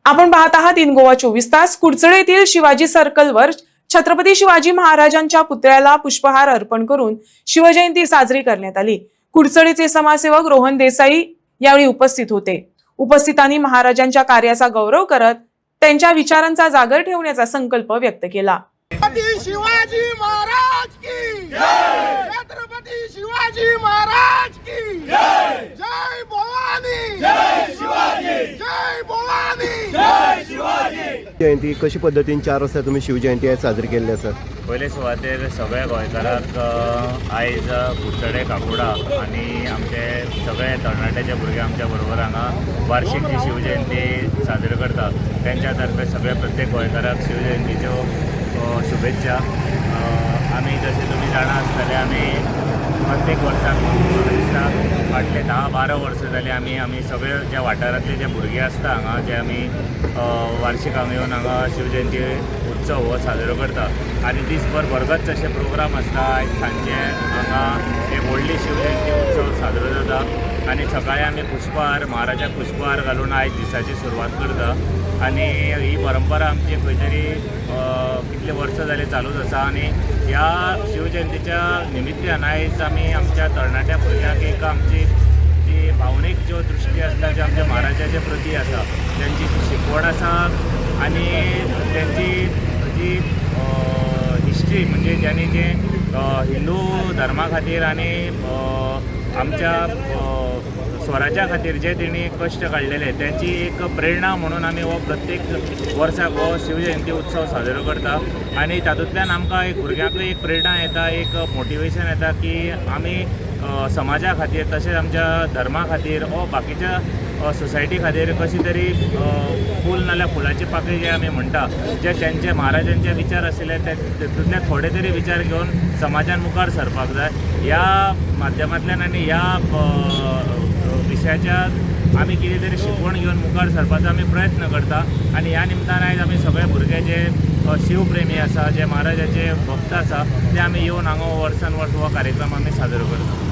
आपण पाहत आहात इन गोवा 24 तास। कुडचडे येथील शिवाजी सर्कलवर छत्रपती शिवाजी महाराजांच्या पुतळ्याला पुष्पहार अर्पण करून शिवजयंती साजरी करण्यात आली। कुडचडेचे समाजसेवक रोहन देसाई यावेळी उपस्थित होते। उपस्थितांनी महाराजांच्या कार्याचा गौरव करत त्यांच्या विचारांचा जागर ठेवण्याचा संकल्प व्यक्त केला। छत्रपती शिवाजी महाराज की जय, छत्रपती शिवाजी महाराज की जय, जय भवानी, जय शिवाजी, जय भवानी, जय शिवाजी। जयंती कशी पद्धतीन 4 वाजता तुम्ही शिवजयंती साजरी केली आसा? पयले सुवातेर सगळ्या गोंयकारांक आयज कुडचडे काकुडा आनी आमचे सगळे तरणाट्याचे भुरगे आमच्या बरोबर हांगा वार्षिक जी शिवजयंती साजरी करता त्यांच्या तर्फे सगळे प्रत्येक गोंयकाराक शिवजयंतीच्यो शुभेच्छा। आमी जशें तुमी जाणा आसतले आमी प्रत्येक वर्साक दिसता फाटले 10-12 वर्सां जाली आमी सगळे ज्या वाठारांतले जे भुरगे आसता हांगा जे आमी वार्षिक हांगा येवन हांगा शिवजयंती उत्सव हो साजरो करता आनी दिसभर भरगत अशे प्रोग्राम आसता। आयज सांजे हांगा एक व्हडली शिवजयंती उत्सव साजरो जाता आनी सकाळीं आमी पुष्पहार महाराजाक पुष्पहार घालून आयज दिसाची सुरवात करता आनी ही परंपरा आमची खंय तरी कितले वर्सां जाली चालूच आसा आनी ह्या शिवजयंतीच्या निमित्तान आयज आमी आमच्या तरणाट्या भुरग्यांक एक आमची जी भावनीक ज्यो दृश्टी आसता ज्यो आमच्या महाराजाच्या प्रती आसा त्यांची जी शिकवण आसा आनी त्यांची जी हिस्ट्री म्हणजे ज्यांनी जे हिंदू धर्मा खातीर आनी आमच्या स्वराज्या खातीर जे तेणी कश्ट काडलेले त्यांची एक प्रेरणा म्हणून आमी हो प्रत्येक वर्साक हो शिवजयंती उत्सव साजरो करता आनी तातूंतल्यान आमकां एक भुरग्यांक एक प्रेरणा येता, एक मोटिवेशन येता की आमी समाजा खातीर तशेंच आमच्या धर्मा खातीर वा बाकीच्या सोसायटी खातीर कशी तरी फूल नाल्यार फुलाची पाकळी जे आमी म्हणटा जे त्यांचे महाराजांचे विचार आशिल्ले तेतूंतले थोडे तरी विचार घेवन समाजान मुखार सरपाक जाय। ह्या माध्यमांतल्यान आनी ह्या विशयाच्या आमी कितें तरी शिकवण घेवन मुखार सरपाचो आमी प्रयत्न करता आनी ह्या निमतान आयज आमी सगळे भुरगे जे शिवप्रेमी आसा जे महाराजाचे भक्त आसा ते आमी येवन हांगा वर्सान वर्स हो कार्यक्रम आमी साजरो करता।